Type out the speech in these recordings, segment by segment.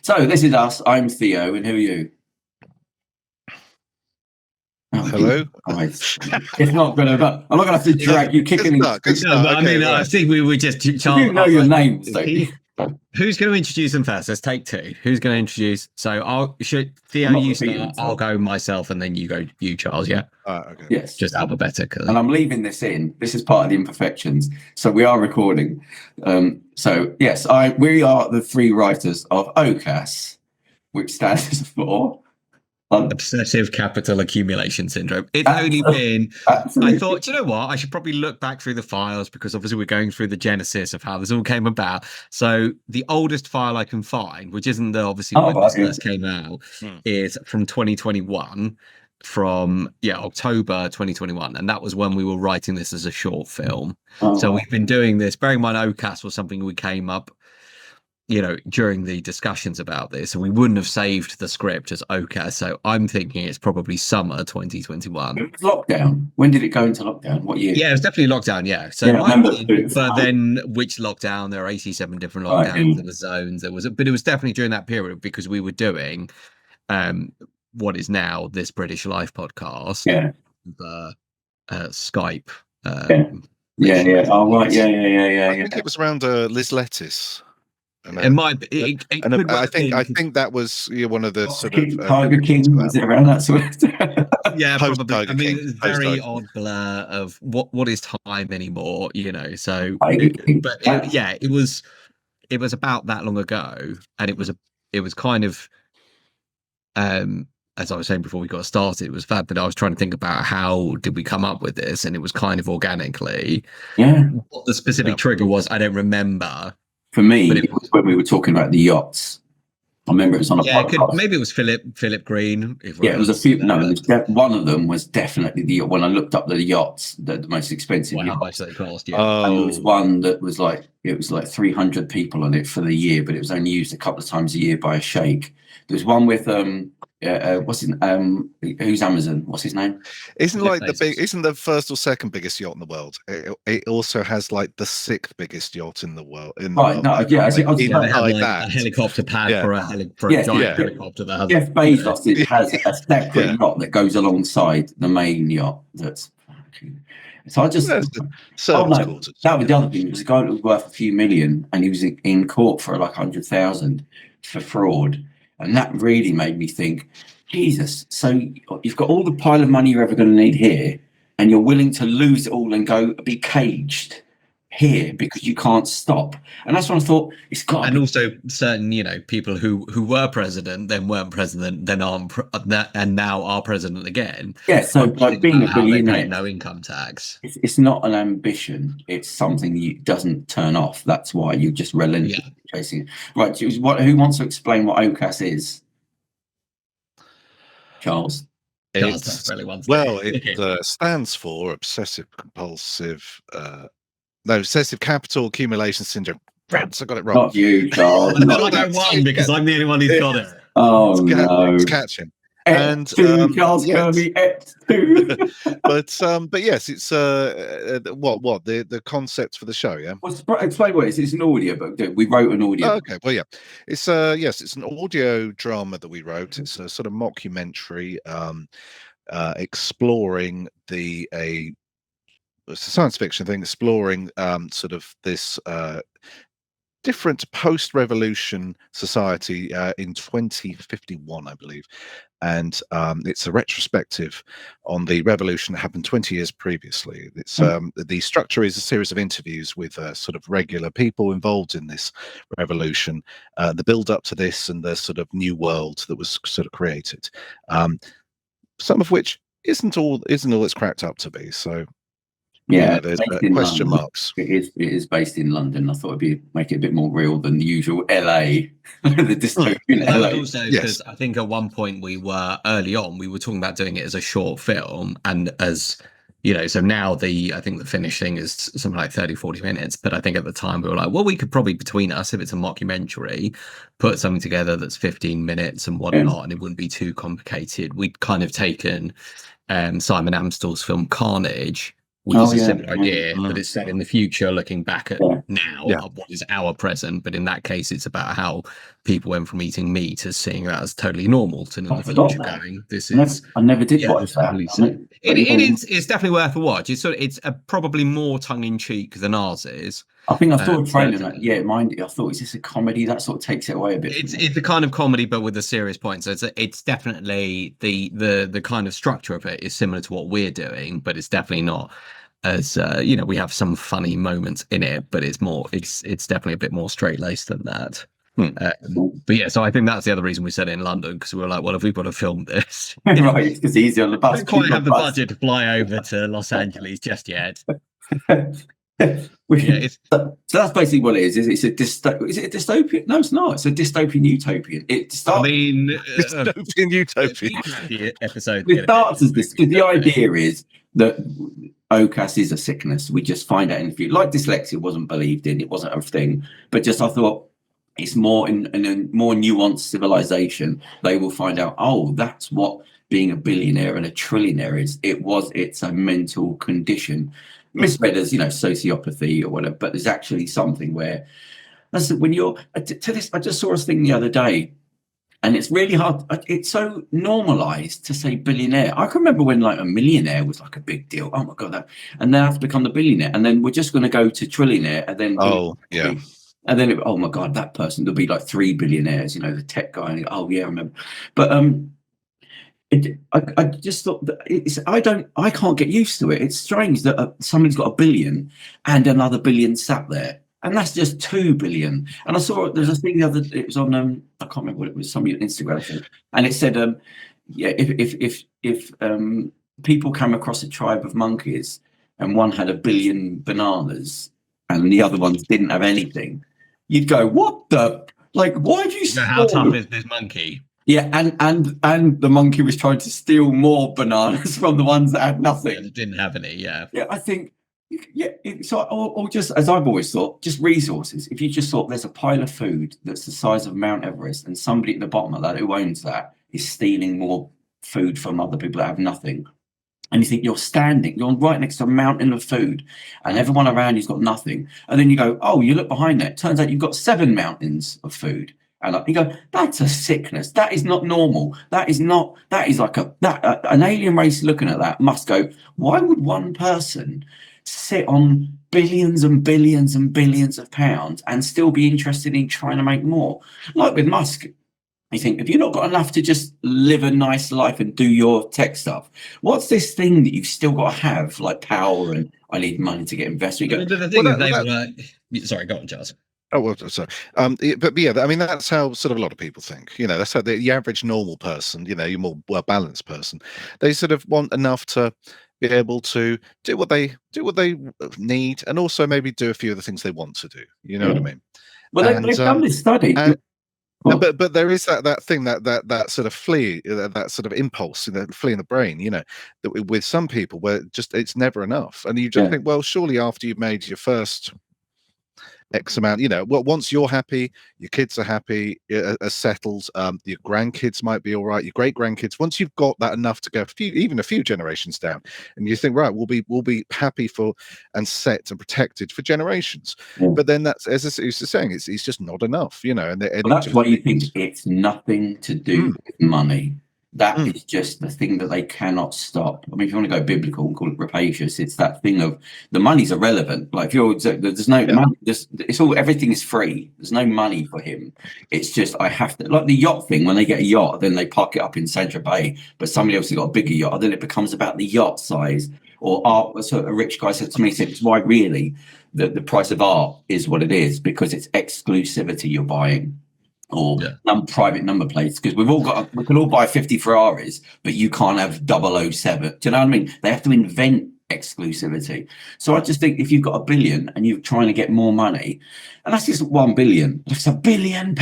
So this is us. I'm Theo, and who are you? Oh, hello. It's not going to. I'm not going to have to drag you kicking. Good start. I mean, right. I think we would just. You didn't know your names, though. Who's going to introduce them first? Let's take two. Who's going to introduce? So Theo, you start. I'll go myself, and then you go. You, Charles. Yeah. Okay. Yes. Just alphabetically. And I'm leaving this in. This is part of the imperfections. So we are recording. So yes, we are the three writers of OCAS, which stands for Obsessive Capital Accumulation Syndrome. It's only been. I thought, you know what? I should probably look back through the files because obviously we're going through the genesis of how this all came about. So the oldest file I can find, which isn't obviously when this first came out, is from 2021. From October 2021, and that was when we were writing this as a short film. So we've been doing this. Bearing in mind, OCAS was something we came up, during the discussions about this, and we wouldn't have saved the script as OCAS. So I'm thinking it's probably summer 2021. It was lockdown. When did it go into lockdown? What year? Yeah, it was definitely lockdown. Yeah. So, but then which lockdown? There are 87 different lockdowns. There were zones. But it was definitely during that period because we were doing, what is now This British Life podcast. Yeah. The Skype. Yeah. Oh right. Yeah. I think it was around Liz Lettuce. It might be. I think that was one of the sort of Tiger King. Was it around that sort of? Yeah, probably. I mean, it's very odd blur of what is time anymore. So, it was about that long ago, and it was kind of, as I was saying before we got started, it was fab that I was trying to think about how did we come up with this, and it was kind of organically. Yeah. What the specific trigger was, I don't remember. For me, it was when we were talking about the yachts. I remember it was on a podcast. Maybe it was Philip Green. It was a few. No, one of them was definitely when I looked up the yachts, the most expensive yachts. How much they cost? Yeah. And there was one that was like 300 people on it for the year, but it was only used a couple of times a year by a sheikh. There was one with who's Amazon? What's his name? Isn't the first or second biggest yacht in the world? It also has like the sixth biggest yacht in the world. They have a helicopter pad for a giant helicopter. That has Jeff Bezos has a separate yacht that goes alongside the main yacht. So I just that was the other thing. It was a guy that was worth a few million, and he was in court for like 100,000 for fraud. And that really made me think, Jesus, so you've got all the pile of money you're ever going to need here, and you're willing to lose it all and go be caged here because you can't stop. And that's when I thought it's got. And also certain, people who were president, then weren't president, then aren't, and now are president again. Yeah, so like being a billionaire, no income tax. It's not an ambition. It's something that doesn't turn off. That's why you just relentlessly chasing it. Right, who wants to explain what OCAS is? Charles. It stands for Obsessive Capital Accumulation Syndrome. Rats, I got it wrong. Not you, Charles. I got one because I'm the only one who's got it. Oh, no. It's catching. And Charles Kirby, but yes, it's the concept for the show. Yeah. Well, explain what it is. It's an audio book. We wrote an audio. Okay. Well, yeah. It's it's an audio drama that we wrote. It's a sort of mockumentary, exploring it's a science fiction thing, exploring sort of this different post-revolution society in 2051, I believe. And it's a retrospective on the revolution that happened 20 years previously. It's the structure is a series of interviews with sort of regular people involved in this revolution, the build up to this, and the sort of new world that was sort of created. Some of which isn't all it's cracked up to be. So there's question marks. It is based in London. I thought make it a bit more real than the usual LA, the dystopian LA. Also, because I think at one point we were talking about doing it as a short film, and as so now I think the finishing is something like 30-40 minutes. But I think at the time we were like, well, we could probably between us, if it's a mockumentary, put something together that's 15 minutes and whatnot, and it wouldn't be too complicated. We'd kind of taken Simon Amstell's film Carnage which is a similar idea, but it's set in the future, looking back at now, what is our present. But in that case, it's about how people went from eating meat to seeing that as totally normal to in the future going, this is. I never did watch that. It's definitely worth a watch. It's probably more tongue in cheek than ours is. I think I saw a trailer that, I thought, is this a comedy? That sort of takes it away a bit. It's the kind of comedy, but with a serious point. So it's definitely the kind of structure of it is similar to what we're doing, but it's definitely not as we have some funny moments in it, but it's definitely a bit more straight laced than that. But yeah, so I think that's the other reason we said it in London, because we were like, well, if we've got to film this, right, because easy on the bus. Don't quite have the budget to fly over to Los Angeles just yet. So that's basically what it is. Is it a dystopian? No, it's not. It's a dystopian utopian. Dystopian utopian episode. It starts as this, because the idea is that OCAS is a sickness. We just find out in the future. Like dyslexia wasn't believed in, it wasn't a thing, but just I thought it's more in a more nuanced civilization. They will find out, oh, that's what being a billionaire and a trillionaire is. It's a mental condition. Misread as sociopathy or whatever, but there's actually something where when you're to this. I just saw a thing the other day, and it's really hard. It's so normalized to say billionaire. I can remember when like a millionaire was like a big deal. Oh my god, and then I've become the billionaire, and then we're just going to go to trillionaire, and then and then oh my god, that person, there'll be like 3 billionaires. The tech guy. And I remember, but I just thought that I can't get used to it. It's strange that somebody's got 1 billion and another billion sat there, and that's just 2 billion. And I saw there's a thing it was on I can't remember what it was, somebody on Instagram, and it said if people came across a tribe of monkeys and one had 1 billion bananas and the other ones didn't have anything, you'd go, what the, like, why do you how tough is this monkey? Yeah, and the monkey was trying to steal more bananas from the ones that had nothing. Yeah, didn't have any, Yeah, I think, so, or just, as I've always thought, just resources. If you just thought there's a pile of food that's the size of Mount Everest, and somebody at the bottom of that who owns that is stealing more food from other people that have nothing, and you think you're right next to a mountain of food, and everyone around you's got nothing, and then you go, oh, you look behind that, turns out you've got 7 mountains of food. And you go, that's a sickness. That is not normal. That is like an alien race looking at that must go, why would one person sit on billions and billions and billions of pounds and still be interested in trying to make more? Like with Musk, you think, have you not got enough to just live a nice life and do your tech stuff? What's this thing that you've still got to have, like power and I need money to get invested? Sorry, go on, Charles. Oh, well, sorry. But yeah, I mean, that's how sort of a lot of people think. That's how the average normal person, your more well-balanced person, they sort of want enough to be able to do what they need, and also maybe do a few of the things they want to do. You know what I mean? Well, they've done this study. But there is that thing that sort of flee, that sort of impulse, flee in the brain, that with some people where just it's never enough, and you just think, well, surely after you've made your first X amount, once you're happy, your kids are happy, are settled, your grandkids might be all right, your great grandkids, once you've got that enough to go even a few generations down, and you think, right, we'll be happy for and set and protected for generations. But then that's, as I was saying, it's just not enough, and that's why you think it's nothing to do with money. That is just the thing that they cannot stop. I mean, if you want to go biblical and call it rapacious, it's that thing of the money's irrelevant. Like there's no money, everything is free. There's no money for him. It's just I have to, like the yacht thing. When they get a yacht, then they park it up in Saint-Tropez, but somebody else has got a bigger yacht, and then it becomes about the yacht size. Or art. So a rich guy said to me, "It's why really the price of art is what it is, because it's exclusivity you're buying." Or private number plates, because we can all buy 50 Ferraris, but you can't have 007. Do you know what I mean? They have to invent exclusivity. So I just think if you've got 1 billion and you're trying to get more money, and that's just 1 billion, that's £1 billion.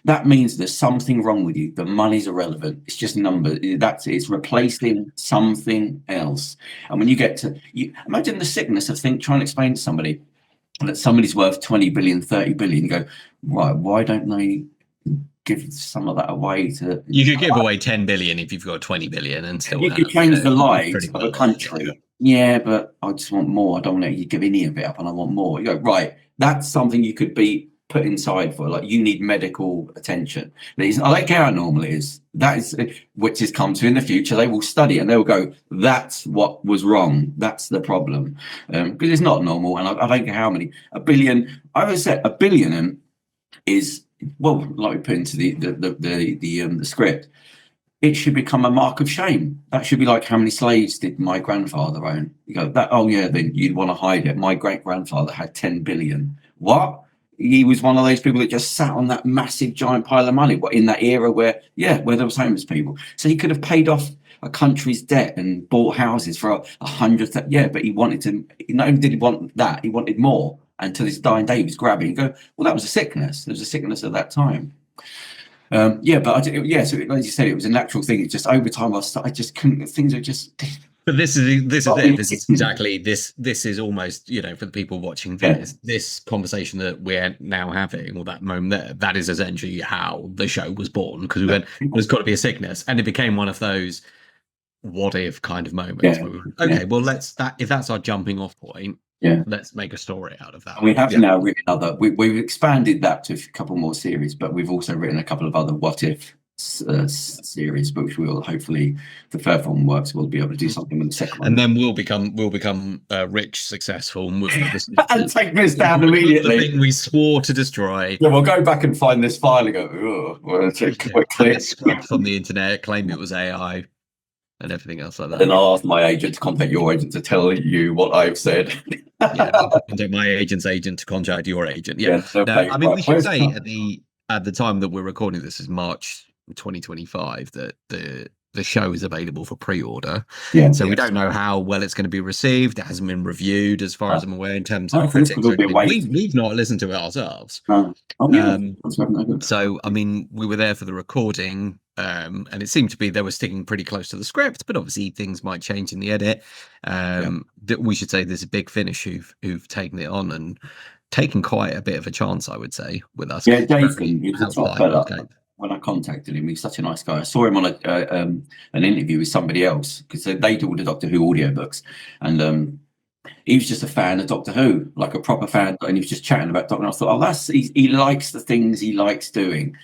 That means there's something wrong with you. The money's irrelevant. It's just number. It's replacing something else. And when you get to, imagine the sickness of trying to explain to somebody that somebody's worth 20 billion, 30 billion, you go, right, why don't they give some of that away to... You could give away 10 billion if you've got 20 billion and still... You could change the lives of a country yeah, but I just want more. I don't want you give any of it up, and I want more. You go, right, that's something you could be put inside for. Like, you need medical attention. I don't care how normal it is. That is, which is come to in the future. They will study and they'll go, that's what was wrong. That's the problem. Because it's not normal. And I don't care how many. A billion. I always said a billion is, well, like we put into the script. It should become a mark of shame. That should be like, how many slaves did my grandfather own? You go, that, oh yeah, then you'd want to hide it. My great grandfather had 10 billion. What? He was one of those people that just sat on that massive giant pile of money. What, in that era where there was homeless people? So he could have paid off a country's debt and bought houses for 100. Yeah, but he wanted to. Not only did he want that, he wanted more. And to this dying day, he was grabbing. You go, well, that was a sickness. There was a sickness at that time. So as you said, it was a natural thing. It's just over time, I just couldn't. Things are just. But this is exactly this. This is almost, for the people watching this conversation that we're now having, or that moment there, that is essentially how the show was born, because we went, there's got to be a sickness, and it became one of those what if kind of moments. Yeah. Where we went, okay, well, if that's our jumping off point. Yeah, let's make a story out of that. And we have now written other. We've expanded that to a couple more series, but we've also written a couple of other what if series, which will hopefully, the third one works, we'll be able to do something with the second one, and then we'll become rich, successful, and we'll and take this down immediately. The thing we swore to destroy. Yeah, we'll go back and find this file and go, we'll check quickly from the internet, claim it was AI. And everything else like that. Then I'll ask my agent to contact your agent to tell you what I've said. Contact my agent's agent to contact your agent. Yeah. Okay. No, I mean, we should say at the time that we're recording this is March 2025 that the show is available for pre-order. Yeah. So we don't know how well it's going to be received. It hasn't been reviewed, as far as I'm aware, in terms of critics. We've not listened to it ourselves. So I mean, we were there for the recording. And it seemed to be they were sticking pretty close to the script, but obviously things might change in the edit. We should say there's a Big Finish who've taken it on and taken quite a bit of a chance, I would say, with us. Yeah, Jason, he was a top fella. When I contacted him, he's such a nice guy. I saw him on an interview with somebody else, because they do all the Doctor Who audiobooks, and he was just a fan of Doctor Who, like a proper fan, and he was just chatting about Doctor Who. And I thought, he likes the things he likes doing.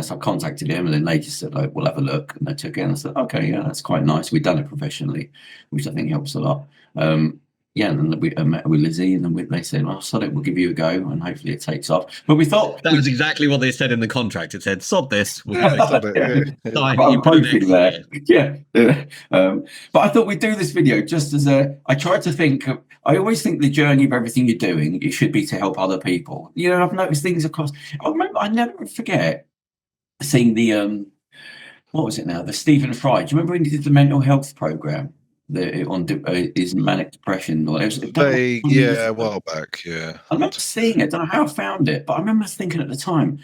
So I contacted him, and then they just said, we'll have a look. And they took it, and I said, okay, yeah, that's quite nice. We've done it professionally, which I think helps a lot. And then we met with Lizzie, and then they said, sod it, we'll give you a go, and hopefully it takes off. But we thought... That was exactly what they said in the contract. It said, sod this. We'll sod it. But I thought we'd do this video just as I tried to think of... I always think the journey of everything you're doing, it should be to help other people. I've noticed things across... I never forget seeing the what was it now, the Stephen Fry. Do you remember when he did the mental health program on his manic depression? Or a while back. I remember seeing it. I don't know how I found it, but I remember thinking at the time,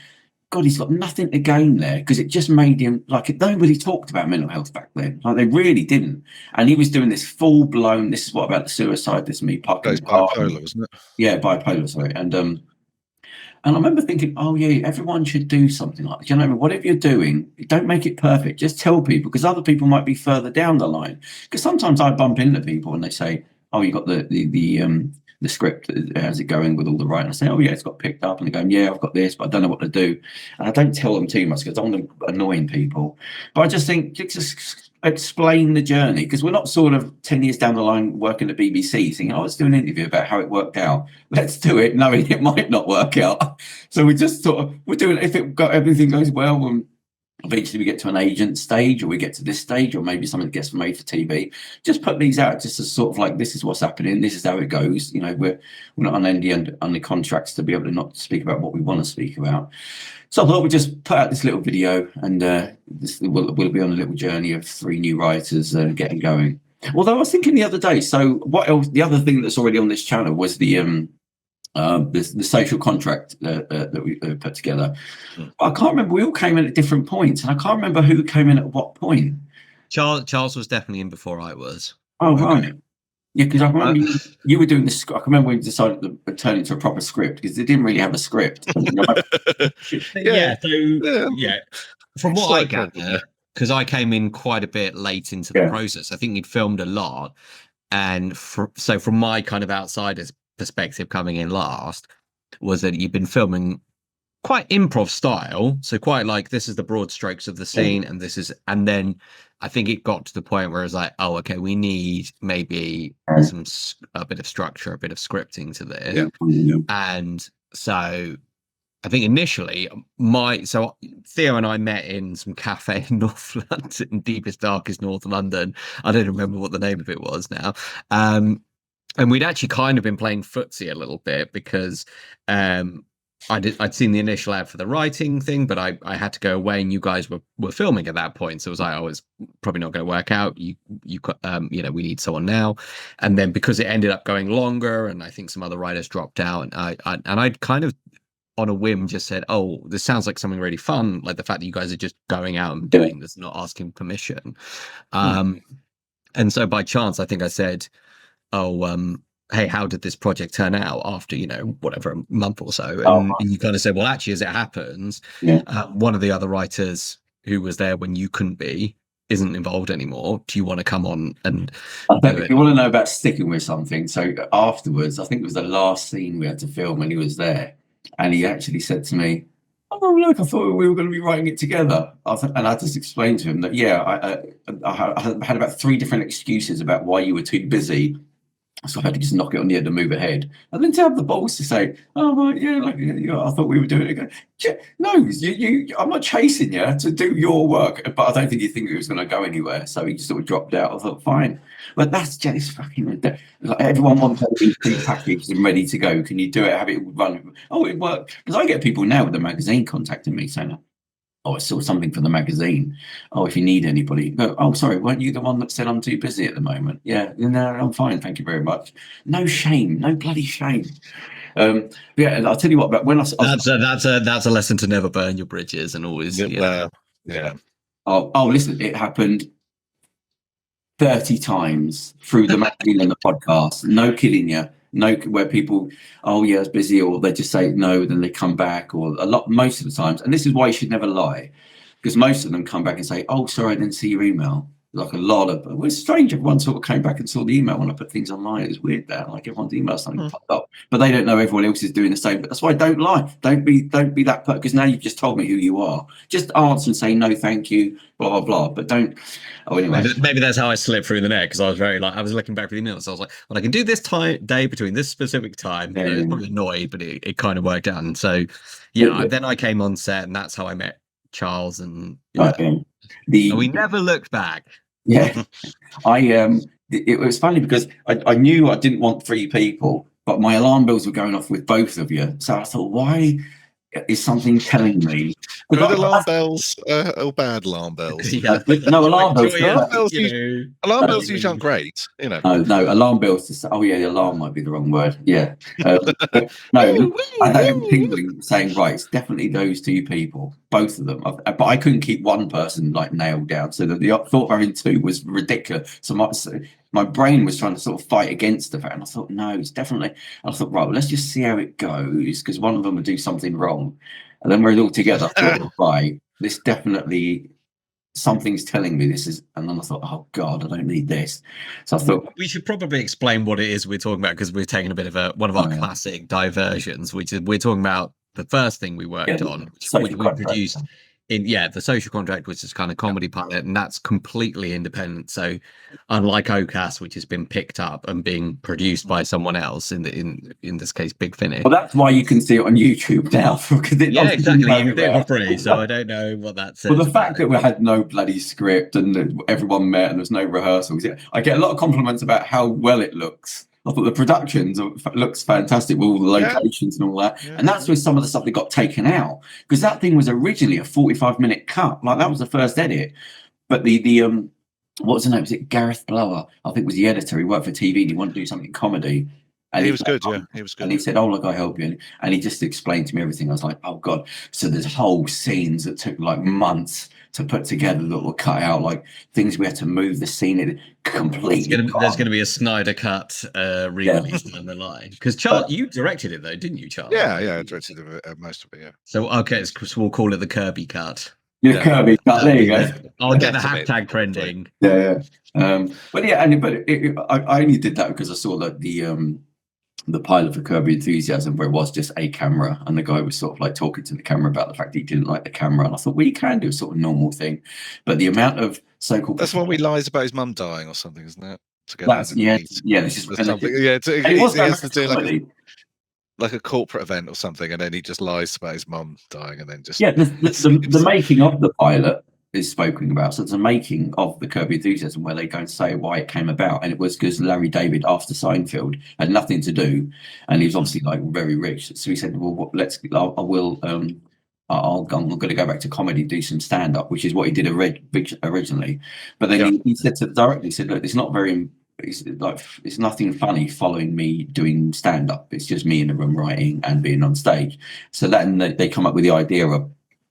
God, he's got nothing to gain there, because it just made him nobody talked about mental health back then. They really didn't. And he was doing this full blown. This is what about the suicide? This me bipolar, wasn't it? Yeah, bipolar. Sorry, and I remember thinking, everyone should do something like that. Whatever you're doing, don't make it perfect. Just tell people, because other people might be further down the line. Because sometimes I bump into people and they say, you got the script, how's it going with all the writing? I say, it's got picked up. And they're going, I've got this, but I don't know what to do. And I don't tell them too much, because I don't want to annoy people. But I just think, just explain the journey, because we're not sort of 10 years down the line working at BBC thinking, let's do an interview about how it worked out. Let's do it knowing it might not work out. So we just we're doing, if everything goes well, and eventually we get to an agent stage, or we get to this stage, or maybe something that gets made for TV, just put these out just as sort of like, this is what's happening, this is how it goes. We're not on any contracts to be able to not speak about what we want to speak about. So I thought we'd just put out this little video, and we'll be on a little journey of 3 new writers getting going. Although I was thinking the other day, so what else? The other thing that's already on this channel was the social contract that we put together. I can't remember. We all came in at different points, and I can't remember who came in at what point. Charles was definitely in before I was. Oh, right. Yeah, because I remember you were doing this. I can remember we decided to turn it into a proper script, because they didn't really have a script. From what I gather, because I came in quite a bit late into the process, I think you'd filmed a lot. And so from my kind of outsider's perspective coming in last, was that you've been filming quite improv style, so quite like, this is the broad strokes of the scene, and then I think it got to the point where it's like, oh, okay, we need maybe a bit of structure, a bit of scripting to this. And so I think initially Theo and I met in some cafe in North London, deepest, darkest North London. I don't remember what the name of it was now. And we'd actually kind of been playing footsie a little bit, because I'd seen the initial ad for the writing thing, but I had to go away, and you guys were filming at that point. So it was like, oh, it's probably not going to work out. You know, we need someone now. And then because it ended up going longer, and I think some other writers dropped out, and I'd kind of on a whim just said, oh, this sounds like something really fun, like the fact that you guys are just going out and doing this, not asking permission. And so by chance, I think I said, oh, hey, how did this project turn out after, you know, whatever, a month or so? And you kind of said, well, actually, as it happens, one of the other writers who was there when you couldn't be isn't involved anymore. Do you want to come on and if you want to know about sticking with something, so afterwards, I think it was the last scene we had to film when he was there, and he actually said to me, oh, look, I thought we were going to be writing it together. And I just explained to him that, I had about 3 different excuses about why you were too busy. So I had to just knock it on the head and move ahead. And then to have the balls to say, oh, well, I thought we were doing it. No, I'm not chasing you to do your work, but I don't think you think it was going to go anywhere. So he just sort of dropped out. I thought, fine. But that's just fucking ridiculous. Like, everyone wants to be pre-packaged and ready to go. Can you do it? Have it run? Oh, it worked. Because I get people now with the magazine contacting me saying, oh, I saw something for the magazine. Oh, if you need anybody. Go, oh, sorry, weren't you the one that said I'm too busy at the moment? Yeah, no, I'm fine. Thank you very much. No shame. No bloody shame. And I'll tell you what, but when that's a lesson to never burn your bridges and always. Oh, listen, it happened 30 times through the magazine and the podcast. No kidding you. No, where people, oh yeah, it's busy, or they just say no, then they come back, or most of the times. And this is why you should never lie, because most of them come back and say, oh, sorry, I didn't see your email. Like a lot of, well, it's strange. Everyone sort of came back and saw the email when I put things online. It's weird that like everyone's email something popped up, but they don't know everyone else is doing the same. But that's why I don't lie. Don't be that person, because now you've just told me who you are. Just answer and say no, thank you, blah blah blah. But don't. Oh, anyway, maybe that's how I slipped through the net, because I was I was looking back for the emails. So I was like, well, I can do this day between this specific time. I was probably annoyed, but it kind of worked out. And so then I came on set, and that's how I met Charles, and and we never looked back. Yeah, it was funny because I knew I didn't want 3 people, but my alarm bells were going off with both of you. So I thought, why is something telling me? Good alarm bells or bad alarm bells? No, alarm bells. Alarm bells usually aren't great, you know. No, alarm bells. The alarm might be the wrong word. Yeah. No, I had him tingling, saying, right, it's definitely those 2 people, both of them. But I couldn't keep one person like nailed down. So the thought of having 2 was ridiculous. So my brain was trying to sort of fight against the fact, and I thought, no, it's definitely. I thought, right, well, let's just see how it goes, because one of them would do something wrong, and then we're all together. Right, this definitely, something's telling me this is. And then I thought, oh God, I don't need this. So I thought we should probably explain what it is we're talking about, because we're taking a bit of one of our classic diversions, which is we're talking about the first thing we worked on, which we produced. The Social Contract, which is kind of comedy pilot, and that's completely independent. So unlike OCAS, which has been picked up and being produced by someone else, in this case Big Finish. Well, that's why you can see it on YouTube now. Exactly. You can do it for free, so I don't know what that says. Well, the fact that we had no bloody script and everyone met and there's no rehearsals, I get a lot of compliments about how well it looks. I thought the productions looks fantastic with all the locations and all that. Yeah. And that's where some of the stuff that got taken out, because that thing was originally a 45-minute cut. Like, that was the first edit. But the what was the name? Was it Gareth Blower? I think was the editor. He worked for TV and he wanted to do something comedy. And he was good, yeah. He was good. And he said, oh, look, I'll help you. And he just explained to me everything. I was like, oh, God. So there's whole scenes that took like months to put together that were cut out, like things we had to move the scene in completely. There's going to be a Snyder cut re-release down the line. Because Charles, you directed it though, didn't you, Charles? Yeah, I directed most of it. Yeah. So okay, so we'll call it the Kirby cut. Your Kirby cut. There you go. I'll get the hashtag trending. Yeah. But yeah, I only did that because I saw that the pilot for Kirby Enthusiasm, where it was just a camera, and the guy was sort of like talking to the camera about the fact that he didn't like the camera, and I thought, well, you can do a sort of normal thing, but the amount of so-called that's when he lies about his mum dying or something, isn't it? This is something. It was has to do like a corporate event or something, and then he just lies about his mum dying, and then just the making of the pilot is spoken about. So it's a making of the Kirby Enthusiasm where they go and say why it came about, and it was because Larry David, after Seinfeld, had nothing to do, and he was obviously like very rich. So he said, "Well, I'm going to go back to comedy, do some stand up," which is what he did originally. But then he said to the director, he said, "Look, it's not very." It's nothing funny following me doing stand up. It's just me in the room writing and being on stage. So then they come up with the idea of,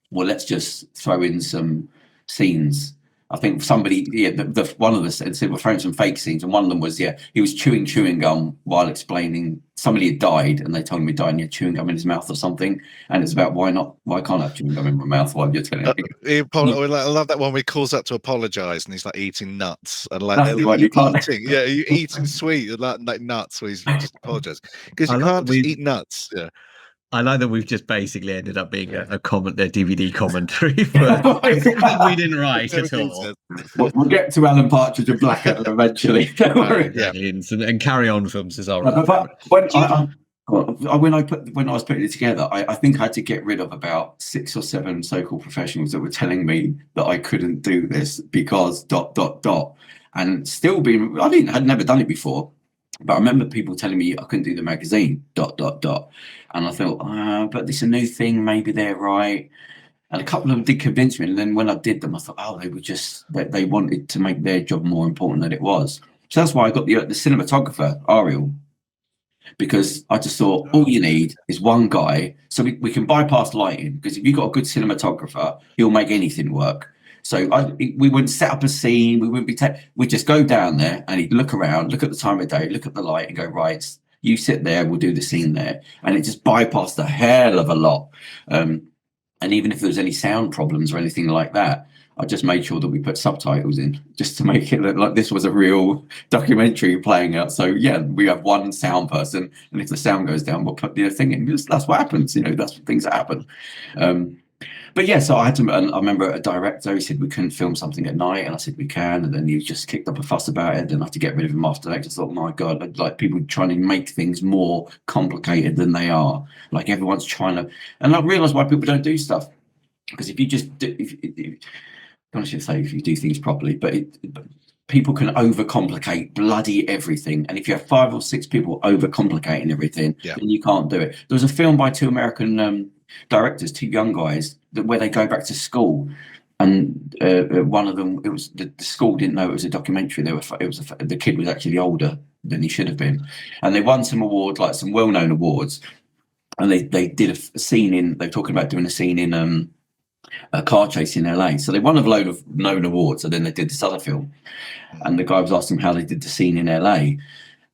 well, let's just throw in some scenes. I think somebody, one of us said we're throwing some fake scenes, and one of them was, he was chewing gum while explaining somebody had died, and they told him he died and he had chewing gum in his mouth or something, and it's about why can't I have chewing gum in my mouth while you're telling me? I love that one where he calls up to apologise, and he's like eating nuts, and like you're eating sweet like nuts, where he's just apologising because you can't just eat nuts. Yeah. I like that we've just basically ended up being a DVD commentary for we didn't write at all. We'll get to Alan Partridge and Blackadder eventually. Don't worry. And Carry On films is our. But when I was putting it together, I think I had to get rid of about 6 or 7 so-called professionals that were telling me that I couldn't do this because ... and still being had never done it before. But I remember people telling me I couldn't do the magazine ... And I thought, but this is a new thing, maybe they're right. And a couple of them did convince me. And then when I did them, I thought, they were they wanted to make their job more important than it was. So that's why I got the cinematographer, Ariel, because I just thought all you need is one guy. So we can bypass lighting, because if you've got a good cinematographer, he'll make anything work. So we wouldn't set up a scene. We wouldn't be. We'd just go down there and he'd look around, look at the time of day, look at the light, and go, right, you sit there. We'll do the scene there, and it just bypassed a hell of a lot. And even if there was any sound problems or anything like that, I just made sure that we put subtitles in, just to make it look like this was a real documentary playing out. So we have one sound person, and if the sound goes down, we'll put the thing in. That's what happens. That's things that happen. But so I had to, and I remember a director, he said we couldn't film something at night, and I said we can, and then he just kicked up a fuss about it, and I had to get rid of him after that. I just thought, my God, like people trying to make things more complicated than they are. Like everyone's trying to, and I realised why people don't do stuff, because if you just I should say if you do things properly, but people can overcomplicate bloody everything, and if you have 5 or 6 people overcomplicating everything, then you can't do it. There was a film by 2 American directors, 2 young guys, where they go back to school, and one of them, it was the school didn't know it was a documentary. The kid was actually older than he should have been, and they won some awards, like some well-known awards, and they did a scene they're talking about doing a scene in a car chase in LA. So they won a load of known awards, and then they did this other film, and the guy was asking how they did the scene in LA, and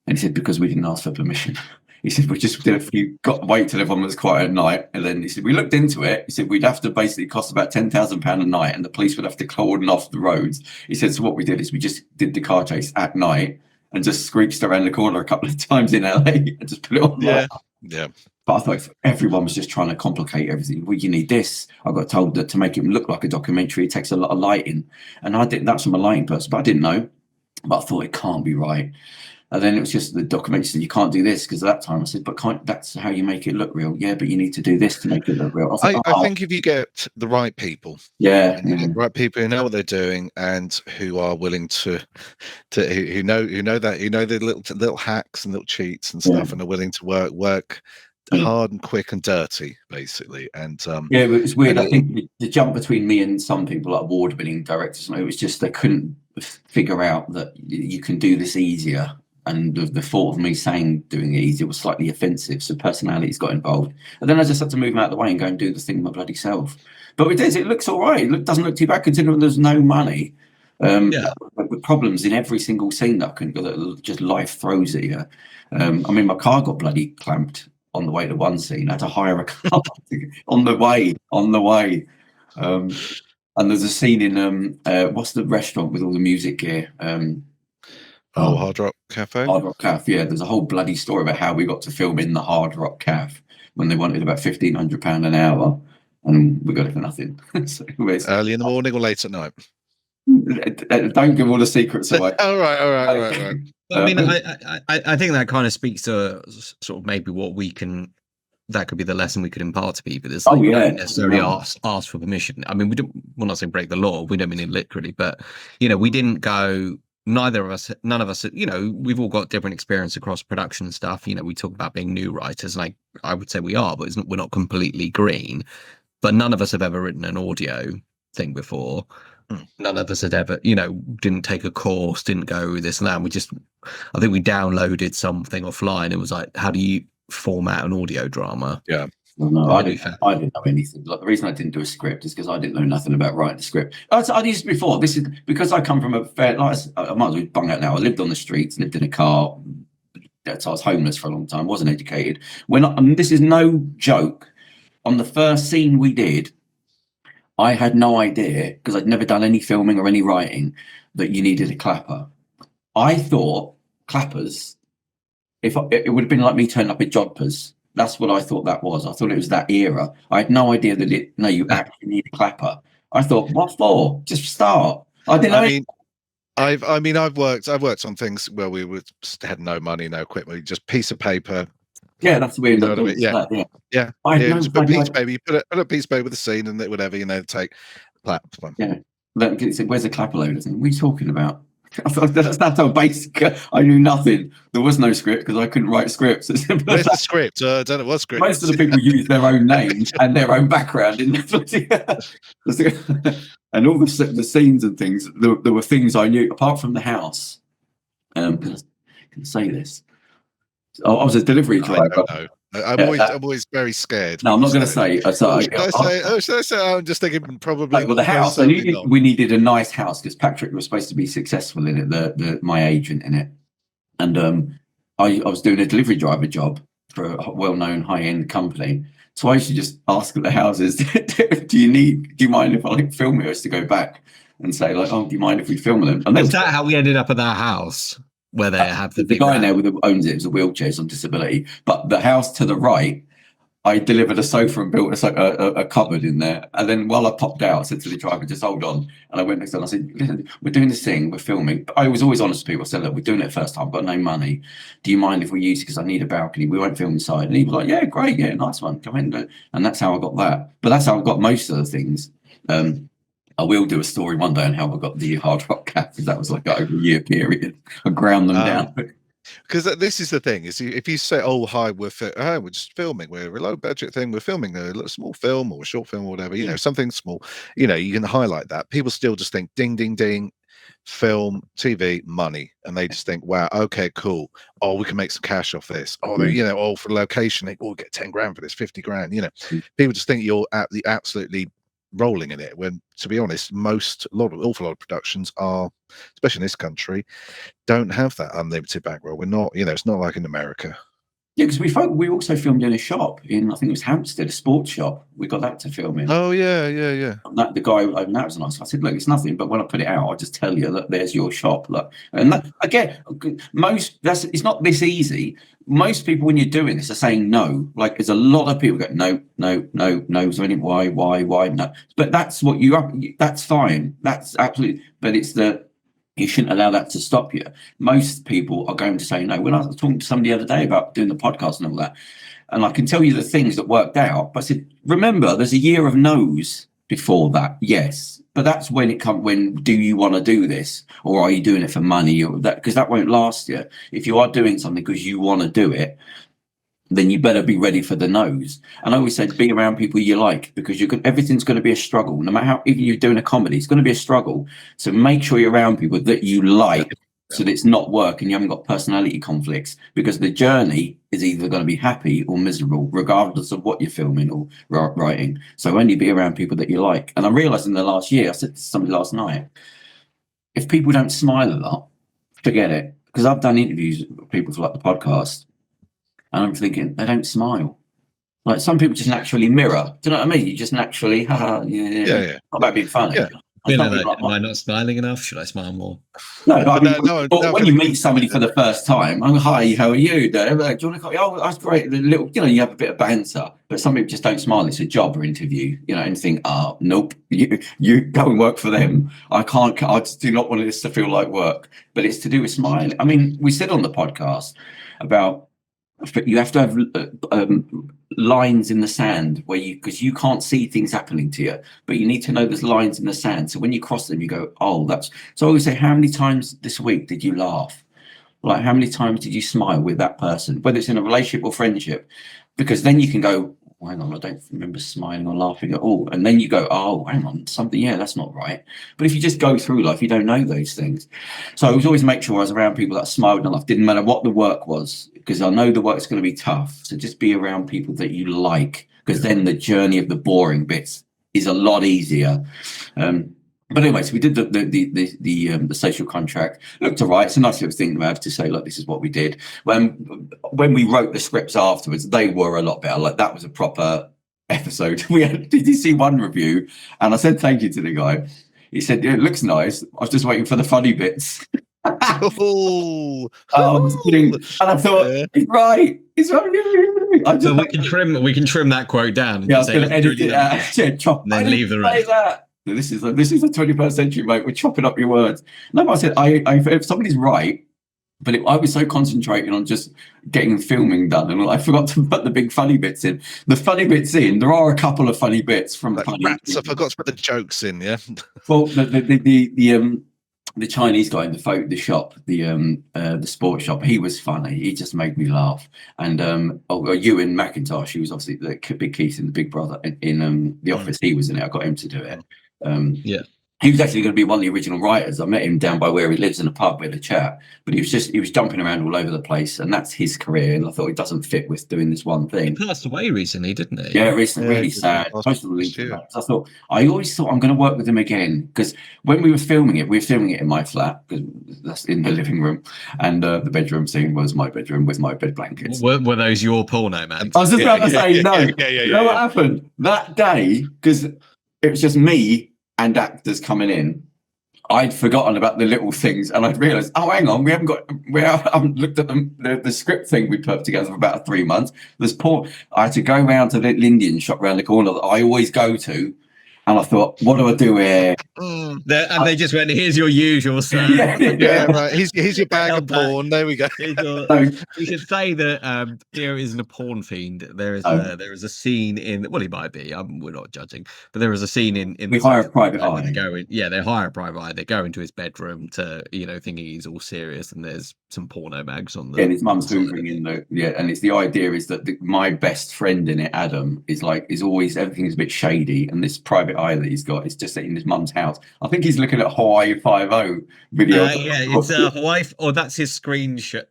he said, because we didn't ask for permission. He said, we just did got to wait till everyone was quiet at night. And then he said, we looked into it. He said, we'd have to basically cost about £10,000 a night, and the police would have to cordon off the roads. He said, so what we did is we just did the car chase at night and just screeched around the corner a couple of times in LA and just put it on. Yeah. But I thought everyone was just trying to complicate everything. Well, you need this. I got told that to make it look like a documentary, it takes a lot of lighting. And that's from a lighting person, but I didn't know. But I thought it can't be right. And then it was just the documentary said, you can't do this, because at that time I said, but that's how you make it look real. Yeah, but you need to do this to make it look real. I think if you get the right people, the right people who know what they're doing and who are willing to who know the little hacks and little cheats and stuff, and are willing to work hard and quick and dirty, basically. And but it was weird. I think the jump between me and some people, like award-winning directors, it was just they couldn't figure out that you can do this easier. And the thought of me doing it easier was slightly offensive, so personalities got involved. And then I just had to move them out of the way and go and do the thing my bloody self. But it looks all right. It doesn't look too bad considering there's no money. With problems in every single scene that just life throws at you. I mean, my car got bloody clamped on the way to one scene. I had to hire a car on the way. And there's a scene in what's the restaurant with all the music gear? Hard Rock Cafe. Hard Rock Cafe. Yeah, there's a whole bloody story about how we got to film in the Hard Rock Cafe when they wanted about £1,500 an hour, and we got it for nothing. So early in the morning or late at night? Don't give all the secrets away. All right. I mean, I think that kind of speaks to sort of maybe what we can. That could be the lesson we could impart to people. Is like, you don't necessarily ask for permission. I mean, we're not saying break the law. We don't mean it literally, but we didn't go. None of us. We've all got different experience across production and stuff. We talk about being new writers, like I would say we are, but we're not completely green. But none of us have ever written an audio thing before. None of us had ever, didn't take a course, didn't go this and that. I think we downloaded something offline. It was like, how do you format an audio drama? Yeah. Well, no, I didn't know anything. Like, the reason I didn't do a script is because I didn't know nothing about writing a script. I'd used it before. This is because I come from a fair. Like, I might as well bung out now. I lived on the streets, lived in a car. So I was homeless for a long time. Wasn't educated. This is no joke. On the first scene we did, I had no idea, because I'd never done any filming or any writing, that you needed a clapper. I thought clappers, it would have been like me turning up in joggers. That's what I thought that was. I thought it was that era. I had no idea that you actually need a clapper. I thought, what for? Just start. I didn't know. I've worked on things where we had no money, no equipment, just piece of paper. Yeah, that's weird. You know what I mean? Yeah. Just put a piece of paper. You put a piece of paper with a scene and whatever, take clap. Yeah. Where's the clapper load? What are you talking about? That's how basic. I knew nothing. There was no script because I couldn't write scripts. Where's the script? I don't know what script. Most of the people use their own names and their own background in and all the scenes and things. There were things I knew apart from the house. I can say this. I was a delivery driver. I'm always very scared. No, I'm not going to say. Should I say? I'm just thinking probably. Well, the house. We needed a nice house because Patrick was supposed to be successful in it. My agent in it, and I was doing a delivery driver job for a well-known high-end company. So I used to just ask at the houses, "Do you mind if I film it?" To go back and say like, "Oh, do you mind if we film them?" And is that how we ended up at that house? Where they have the guy there who owns it is a wheelchair on disability, but the house to the right, I delivered a sofa and built a cupboard in there. And then while I popped out, I said to the driver, "Just hold on." And I went next door and I said, "Listen, we're doing this thing, we're filming." But I was always honest with people. I said, "Look, we're doing it first time. I've got no money. Do you mind if we use it? Because I need a balcony. We won't film inside." And he was like, "Yeah, great, yeah, nice one. Come in." And that's how I got that. But that's how I got most of the things. I will do a story one day on how I got the Hard Rock Cafe, because that was like over a year period. I ground them down. Because this is the thing: is if you say, "Oh, hi, we're just filming. We're a low budget thing. We're filming a small film or a short film or whatever. Something small. You can highlight that. People still just think, ding, ding, ding, film, TV, money, and they just think, wow, okay, cool. Oh, we can make some cash off this. Oh, for location, we'll get 10 grand for this, 50 grand. People just think you're absolutely rolling in it, when to be honest, awful lot of productions are, especially in this country, don't have that unlimited bankroll. We're not, it's not like in America. Yeah, because we also filmed in a shop in, I think it was Hampstead, a sports shop. We got that to film in. Oh yeah. The guy who opened that was nice. I said, "Look, it's nothing, but when I put it out, I'll just tell you that there's your shop." Look, and that, again, it's not this easy. Most people, when you're doing this, are saying no. Like, there's a lot of people go, no. Why, no. But that's what that's fine. That's absolutely. But it's you shouldn't allow that to stop you. Most people are going to say no. When I was talking to somebody the other day about doing the podcast and all that, and I can tell you the things that worked out, but I said, remember, there's a year of no's before that. Yes, but that's when it comes. When do you want to do this, or are you doing it for money, or that? Because that won't last you. If you are doing something because you want to do it, then you better be ready for the no's. And I always said, be around people you like, because everything's going to be a struggle. No matter how, even you're doing a comedy, it's going to be a struggle. So make sure you're around people that you like, so that it's not work and you haven't got personality conflicts, because the journey is either going to be happy or miserable, regardless of what you're filming or writing. So only be around people that you like. And I realized in the last year, I said to somebody last night, if people don't smile a lot, forget it. Because I've done interviews with people for like the podcast, and I'm thinking, they don't smile. Like some people just naturally mirror. Do you know what I mean? You just naturally, not about being funny. Yeah. Am I not smiling enough? Should I smile more? No, when you meet somebody for the first time, I'm hi, how are you? They're like, do you want to? Oh, that's great. The little, you have a bit of banter, but some people just don't smile. It's a job or interview, and think, nope, you go and work for them. I can't. I just do not want this to feel like work. But it's to do with smiling. I mean, we said on the podcast about you have to have lines in the sand because you can't see things happening to you, but you need to know there's lines in the sand. So when you cross them, you go, oh, that's. So I always say, how many times this week did you laugh? Like, how many times did you smile with that person, whether it's in a relationship or friendship? Because then you can go, oh, hang on, I don't remember smiling or laughing at all. And then you go, oh, hang on, something, that's not right. But if you just go through life, you don't know those things. So I was always make sure I was around people that smiled and laughed. Didn't matter what the work was, because I know the work's going to be tough. So just be around people that you like, because then the journey of the boring bits is a lot easier. But anyway, so we did the social contract. Looked all right. It's a nice little thing to have to say, look, this is what we did. When we wrote the scripts afterwards, they were a lot better. Like, that was a proper episode. Did you see one review? And I said thank you to the guy. He said, it looks nice. I was just waiting for the funny bits. And I thought, he's right. He's right. So we can trim that quote down. I was going to edit it out. Chop. And then leave the rest. This is the 21st century, mate. We're chopping up your words. No, but I said, if somebody's right, but I was so concentrating on just getting filming done, and I forgot to put the big funny bits in. The funny bits in. There are a couple of funny bits from funny rats. I forgot to put the jokes in. Yeah. Well, the Chinese guy in the shop, the sports shop, he was funny. He just made me laugh. And Ewan McIntosh, he was obviously the big Keith in the Big Brother in the office. He was in it. I got him to do it. He was actually going to be one of the original writers. I met him down by where he lives in a pub with a chat, but he was jumping around all over the place, and that's his career. And I thought it doesn't fit with doing this one thing. He passed away recently, didn't he? Yeah, recently, really sad. I always thought I'm going to work with him again, because when we were filming it in my flat, because that's in the living room, and the bedroom scene was my bedroom with my bed blankets. Were those your porno, man? I was just about to say no. You know what happened that day? Because it was just me and actors coming in. I'd forgotten about the little things, and I'd realised, oh, hang on, I haven't looked at the script thing we put together for about 3 months. I had to go round to the Indian shop round the corner that I always go to, and I thought, what do I do here? And they just went, here's your usual stuff. Right. Here's your bag of porn. There we go. We should say that Theo isn't a porn fiend. There is a scene in, well, he might be. We're not judging, but there is a scene in. We hire a private eye. They hire a private eye. They go into his bedroom to, thinking he's all serious, and there's some porno mags on the. Yeah, and his mum's hoovering in and it's the idea is that my best friend in it, Adam, is always, everything is a bit shady, and this private eye that he's got is just in his mum's house. I think he's looking at Hawaii 5-0 video. It's Hawaii, or that's his screenshot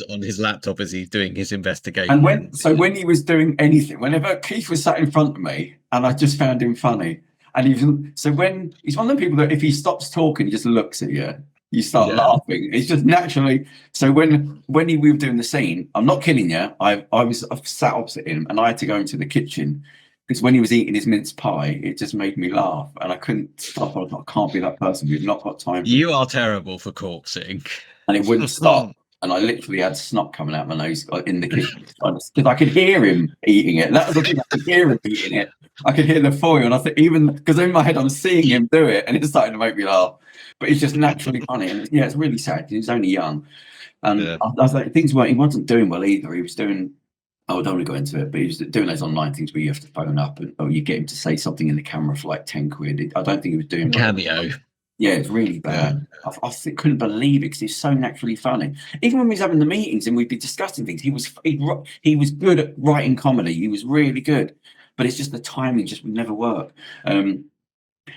on his laptop as he's doing his investigation. And when he was doing anything, whenever Keith was sat in front of me, and I just found him funny, and when he's one of the people that if he stops talking, he just looks at you. You start laughing. It's just naturally. So when we were doing the scene, I'm not kidding you. I sat opposite him, and I had to go into the kitchen. Because when he was eating his mince pie, it just made me laugh, and I couldn't stop. I can't be that person. We've not got time. You are terrible for corksing. And it wouldn't stop. And I literally had snot coming out my nose in the kitchen because I could hear him eating it. That was the thing. I could hear him eating it. I could hear the foil, and I think even because in my head I'm seeing him do it, and it's starting to make me laugh. But it's just naturally funny, and it's really sad. He was only young, and I was like, he wasn't doing well either. He was doing. I don't want to go into it, but he was doing those online things where you have to phone up and you get him to say something in the camera for like 10 quid. I don't think he was doing cameo. Yeah, it's really bad. Yeah. I couldn't believe it because he's so naturally funny. Even when we was having the meetings and we'd be discussing things, he was good at writing comedy. He was really good, but it's just the timing just would never work. Anyway,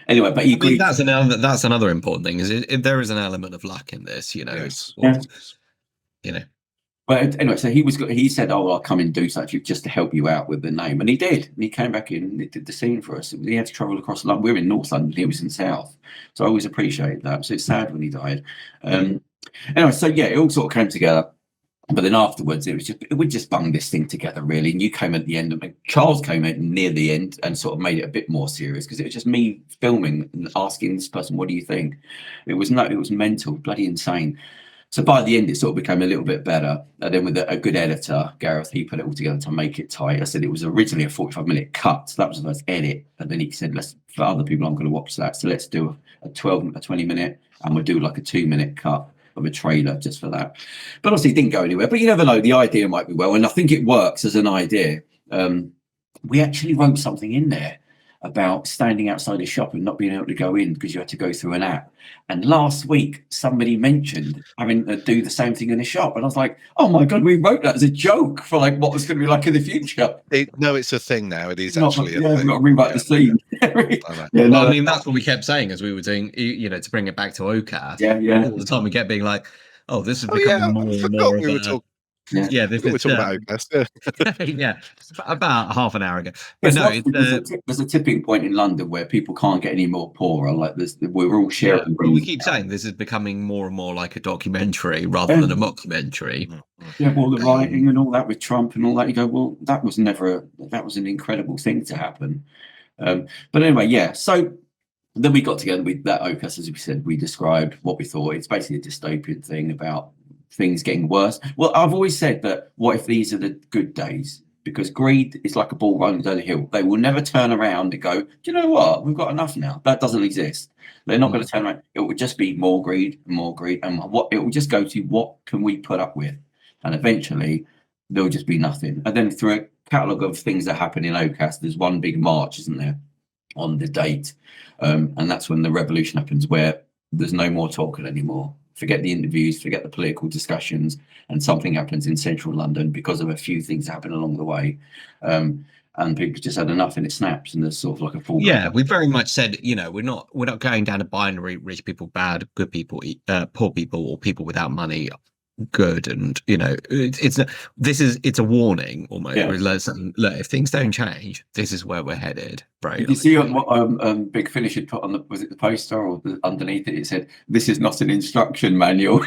but he agreed. That's another important thing. If there is an element of luck in this, But anyway, so he said, "Oh, well, I'll come and do such just to help you out with the name," and he did. And he came back in and he did the scene for us. He had to travel across London. We're in North London. He was in South, so I always appreciate that. So it's sad when he died. Anyway, so it all sort of came together. But then afterwards, we just bunged this thing together, really. And you came at the end, and Charles came in near the end and sort of made it a bit more serious, because it was just me filming and asking this person, "What do you think?" It was mental, bloody insane. So by the end, it sort of became a little bit better. And then with a good editor, Gareth, he put it all together to make it tight. I said it was originally a 45-minute cut. So that was the first edit. And then he said, for other people, I'm going to watch that. So let's do a 20-minute, and we'll do like a 2-minute cut of a trailer just for that. But obviously it didn't go anywhere. But you never know. The idea might be well. And I think it works as an idea. We actually wrote something in there about standing outside a shop and not being able to go in because you had to go through an app. And last week, somebody mentioned having to do the same thing in a shop. And I was like, oh my God, we wrote that as a joke for like what was going to be like in the future. No, it's a thing now. It is actually a thing. We've got to rewrite the scene. I mean, that's what we kept saying as we were doing, to bring it back to OCAS. Yeah. All the time we kept being like, oh, this is becoming more and more of a... Yeah, we're talking about OCAS. Yeah, about half an hour ago. But there's a tipping point in London where people can't get any more poorer. Like we're all sharing. Yeah, we keep saying this is becoming more and more like a documentary rather than a mockumentary. Yeah, well, the writing and all that with Trump and all that. You go, well, that was an incredible thing to happen. But anyway, yeah. So then we got together with that OCAS, as we said. We described what we thought. It's basically a dystopian thing about things getting worse. Well, I've always said that what if these are the good days? Because greed is like a ball rolling down a hill. They will never turn around and go, do you know what? We've got enough now. That doesn't exist. They're not going to turn around. It will just be more greed. And it will just go to what can we put up with? And eventually there'll just be nothing. And then through a catalogue of things that happen in OCAS, there's one big march, isn't there, on the date. And that's when the revolution happens, where there's no more talking anymore. Forget the interviews, forget the political discussions, and something happens in central London because of a few things that happen along the way. And people just had enough, and it snaps, and there's sort of like a fall. Yeah, we very much said, we're not going down a binary: rich people bad, good people, poor people, or people without money good. And it's a warning almost. Yeah. Look, if things don't change, this is where we're headed. Right? Did you see what Big Finish had put on the poster or underneath it? It said, "This is not an instruction manual."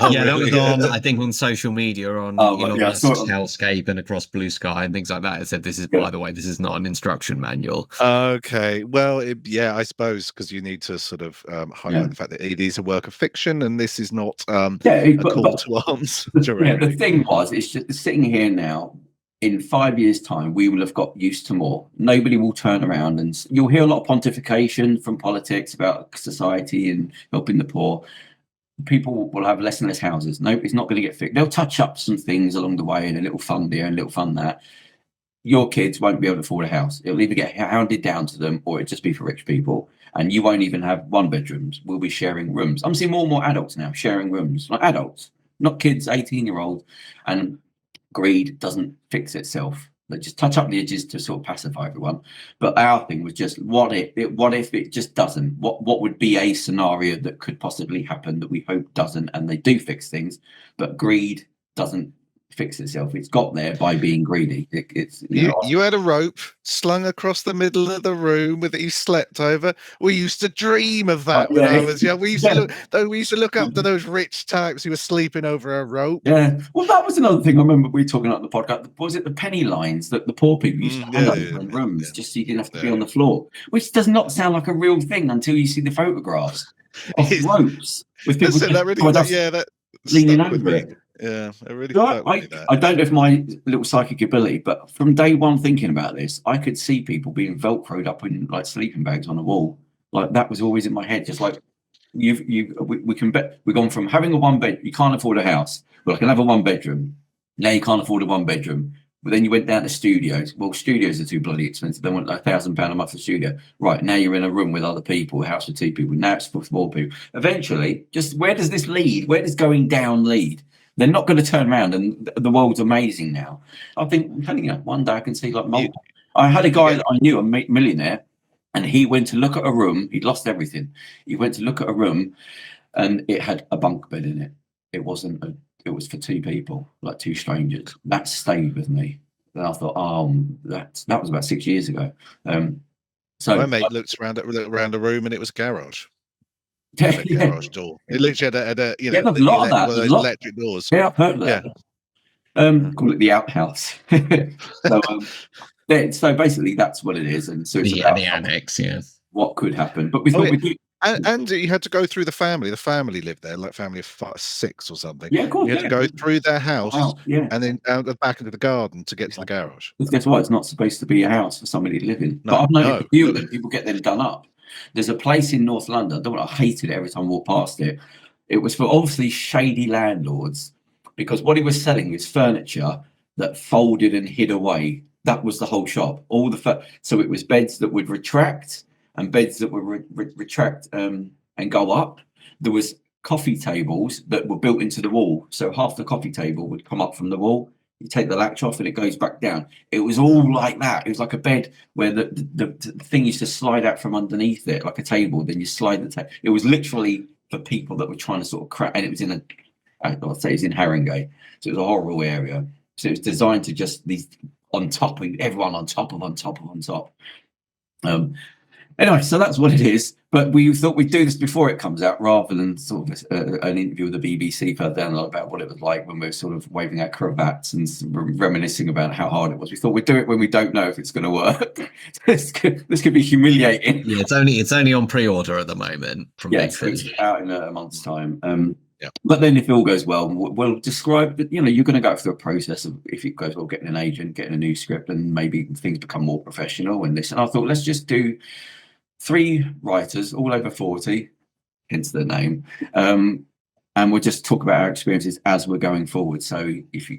Yeah, that was on, I think, on social media, on Hellscape and across Blue Sky and things like that. It said, "This is, by the way, this is not an instruction manual." Okay, well, I suppose because you need to sort of highlight the fact that it is a work of fiction, and this is not a call to arms. The thing was, it's just sitting here now. In 5 years' time, we will have got used to more. Nobody will turn around, and you'll hear a lot of pontification from politics about society and helping the poor. People will have less and less houses. No, it's not going to get fixed. They'll touch up some things along the way, and a little fund there and a little fund that. Your kids won't be able to afford a house. It'll either get handed down to them, or it'll just be for rich people. And you won't even have one bedrooms. We'll be sharing rooms. I'm seeing more and more adults now sharing rooms, like adults, not kids, 18-year-olds. And greed doesn't fix itself. They just touch up the edges to sort of pacify everyone. But our thing was just, what if it just doesn't? What would be a scenario that could possibly happen that we hope doesn't, and they do fix things, but greed doesn't fix itself. It's got there by being greedy. You had a rope slung across the middle of the room with it you slept over. We used to dream of that when I was young. We used to look up to those rich types who were sleeping over a rope. Yeah. Well, that was another thing I remember we were talking about the podcast. Was it the penny lines that the poor people used to hang over in rooms just so you didn't have to be on the floor? Which does not sound like a real thing until you see the photographs of ropes with people leaning over it. Yeah, I really I don't know if my little psychic ability, but from day one thinking about this, I could see people being velcroed up in like sleeping bags on the wall. Like that was always in my head. Just like we can bet we've gone from having a one bed, you can't afford a house. Well, I can have a one bedroom. Now you can't afford a one bedroom. But then you went down to studios. Well, studios are too bloody expensive. They want like £1,000 a month for studio. Right, now you're in a room with other people, a house with two people. Now it's for four people. Eventually, just where does this lead? Where does going down lead? They're not going to turn around, and the world's amazing now. I think, I'm telling you, one day I can see like I had a guy that I knew, a millionaire, and he went to look at a room. He'd lost everything. He went to look at a room, and it had a bunk bed in it. It wasn't. It was for two people, like two strangers. That stayed with me. And I thought, that was about 6 years ago. So my mate looked around the room, and it was a garage. Garage door. It literally had a a lot of that. Electric doors. Yeah, I've heard of that. Call it the outhouse. So basically, that's what it is, and so it's about the annex, what could happen. But we thought we'd do. And you had to go through the family. The family lived there, like family of 6 or something. Yeah, of course. You had to go through their house, yeah, and then out the back into the garden to get to the garage. Guess what? It's not supposed to be a house for somebody to live in. No, but I've noticed a few of them, people get them done up. There's a place in North London. I hated it every time I walked past it. It was for obviously shady landlords, because what he was selling was furniture that folded and hid away. That was the whole shop. So it was beds that would retract, and beds that would retract and go up. There was coffee tables that were built into the wall, so half the coffee table would come up from the wall. You take the latch off and it goes back down. It was all like that. It was like a bed where the thing used to slide out from underneath it, like a table. Then you slide the table. It was literally for people that were trying to sort of crack. And it was in I'd say it's in Haringey, so it was a horrible area. So it was designed to just these on top, everyone on top. Anyway, so that's what it is. But we thought we'd do this before it comes out, rather than sort of an interview with the BBC further down about what it was like when we were sort of waving our cravats and reminiscing about how hard it was. We thought we'd do it when we don't know if it's going to work. this could be humiliating. Yeah, it's only on pre-order at the moment. It's out in a month's time. But then if it all goes well, we'll describe that, you're going to go through a process of, if it goes well, getting an agent, getting a new script, and maybe things become more professional and this. And I thought, let's just do 3 writers, all over 40, hence the name, and we'll just talk about our experiences as we're going forward. So if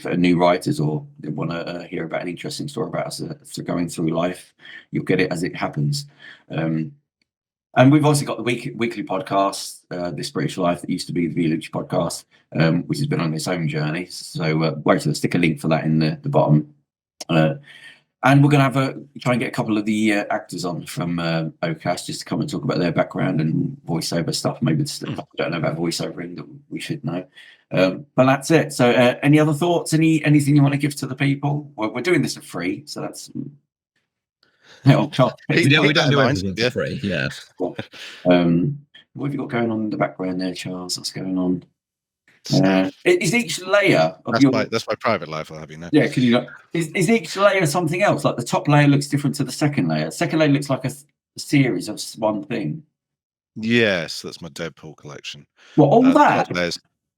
a new writers or they want to hear about an interesting story about us going through life, you'll get it as it happens. And we've also got the weekly podcast, This British Life, that used to be the Village podcast, which has been on its own journey. So wait till I stick a link for that in the bottom. And we're going to try and get a couple of the actors on from OCAS just to come and talk about their background and voiceover stuff. Maybe it's stuff we don't know about voiceovering that we should know. But that's it. So any other thoughts? Anything you want to give to the people? Well, we're doing this for free, so that's... we don't do anything for free. Yeah. What have you got going on in the background there, Charles? What's going on? Is each layer of that's my private life, I'll have you know. Yeah, can you is each layer something else? Like the top layer looks different to the second layer. The second layer looks like a series of one thing. Yes, that's my Deadpool collection. Well, all that.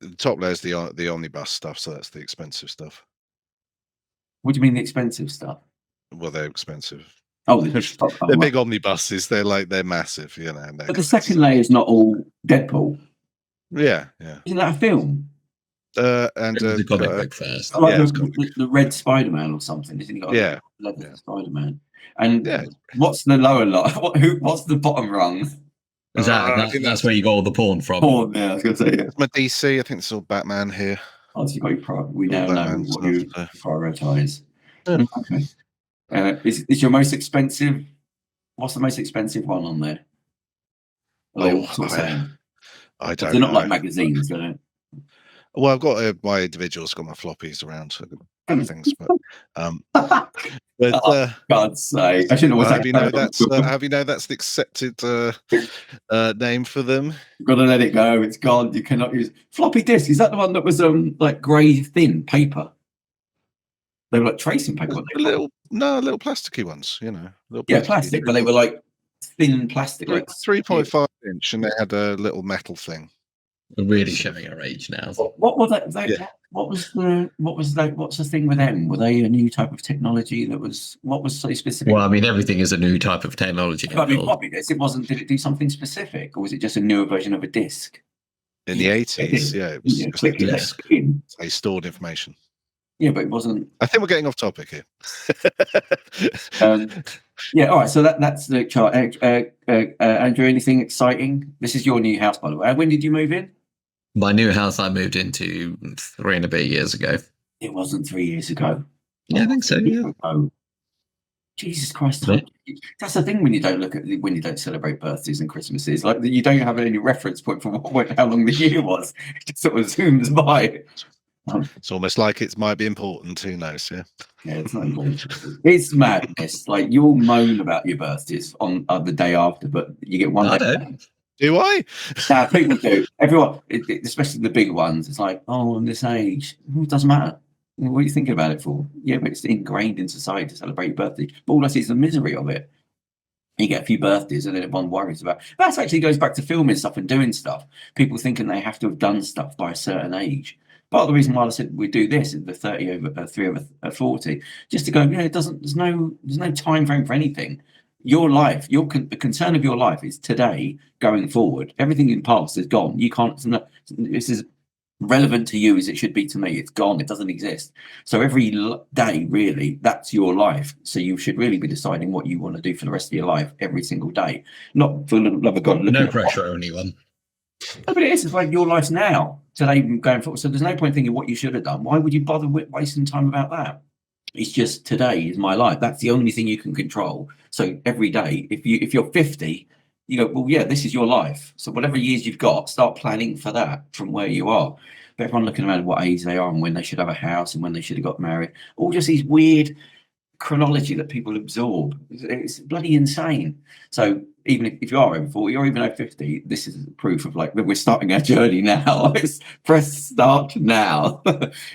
The top layer's the omnibus stuff, so that's the expensive stuff. What do you mean the expensive stuff? Well, they're expensive. Oh, they're big omnibuses. They're massive, But the second layer is not all Deadpool. Yeah. Isn't that a film? And the comic book first. Like the Red Spider-Man or something, isn't he? Leather Spider-Man. And what's the lower line? What's the bottom rung? That's where you got all the porn from. Porn, yeah, I was going to say. Yeah. It's my DC. I think it's all Batman here. Oh, so we now know what you prioritise. Yeah. Okay. Is your most expensive? What's the most expensive one on there? I don't. They're not like magazines, are they? Well, I've got my individuals, got my floppies around, so things. But God's sake, I shouldn't have. Have you know that's the accepted name for them? You've got to let it go. It's gone. You cannot use floppy disk. Is that the one that was like grey thin paper? They were like tracing paper. Little plasticky ones, plastic, but they were like thin plastic, like 3.5 inch, and they had a little metal thing. We're really showing our age now. What was that? What's the thing with them? Were they a new type of technology what was so specific? Well, I mean, everything is a new type of technology. I mean, floppy disk, did it do something specific, or was it just a newer version of a disk? In the 80s, it was just a disk. They stored information. Yeah, but it wasn't. I think we're getting off topic here. All right. So that's the chart. Andrew, anything exciting? This is your new house, by the way. When did you move in? My new house I moved into 3 and a bit years ago. It wasn't 3 years ago. Yeah, I think so. Yeah. Oh, Jesus Christ! Yeah. That's the thing when you don't celebrate birthdays and Christmases. Like you don't have any reference point for how long the year was. It just sort of zooms by. It's almost like it might be important. Who knows? Yeah, it's not important. It's madness. Like you all moan about your birthdays on the day after, but you get one. Do Do I? People do. Everyone, especially the big ones, it's like, oh, I'm this age. It doesn't matter. What are you thinking about it for? Yeah, but it's ingrained in society to celebrate your birthday. But all I see is the misery of it. You get a few birthdays and then everyone worries about that. Actually goes back to filming stuff and doing stuff. People thinking they have to have done stuff by a certain age. Part of the reason why I said we do this is the 30 over 3 over 40, just to go, it doesn't, there's no time frame for anything. Your life, the concern of your life is today going forward. Everything in the past is gone. You can't, this is relevant to you as it should be to me. It's gone. It doesn't exist. So every day, really, that's your life. So you should really be deciding what you want to do for the rest of your life every single day. Not for the love of God. No pressure on anyone. No, but it is. It's like your life now, today, going forward. So there's no point thinking what you should have done. Why would you bother wasting time about that? It's just today is my life. That's the only thing you can control. So every day, if you're 50, you go, well, yeah, this is your life. So whatever years you've got, start planning for that from where you are. But everyone looking around what age they are and when they should have a house and when they should have got married. All just these weird chronology that people absorb. It's bloody insane. So even if you are over 40 or even over 50, this is proof of like we're starting our journey now. It's press start now.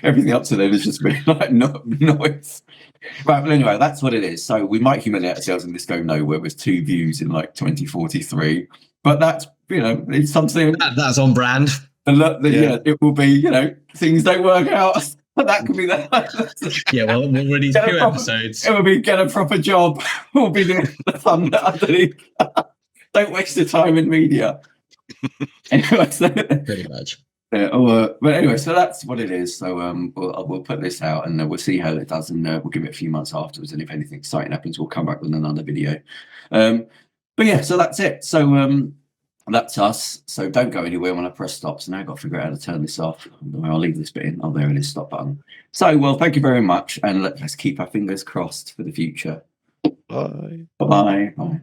Everything up to then has just been like noise. Right, but anyway, that's what it is. So we might humiliate ourselves and this go nowhere with 2 views in like 2043. But that's, it's something that's on brand. It will be, things don't work out. That could be that. Yeah, well, we'll release 2 episodes. It will be get a proper job. We'll be doing the thumb underneath. Don't waste your time in media. Anyway, so, pretty much. But anyway, so that's what it is. So we'll put this out and we'll see how it does, and we'll give it a few months afterwards. And if anything exciting happens, we'll come back with another video. But yeah, so that's it. So that's us. So don't go anywhere when I press stop. So now I've got to figure out how to turn this off. I'll leave this bit in. Oh, there it is, stop button. So, well, thank you very much. And let's keep our fingers crossed for the future. Bye. Bye. Bye.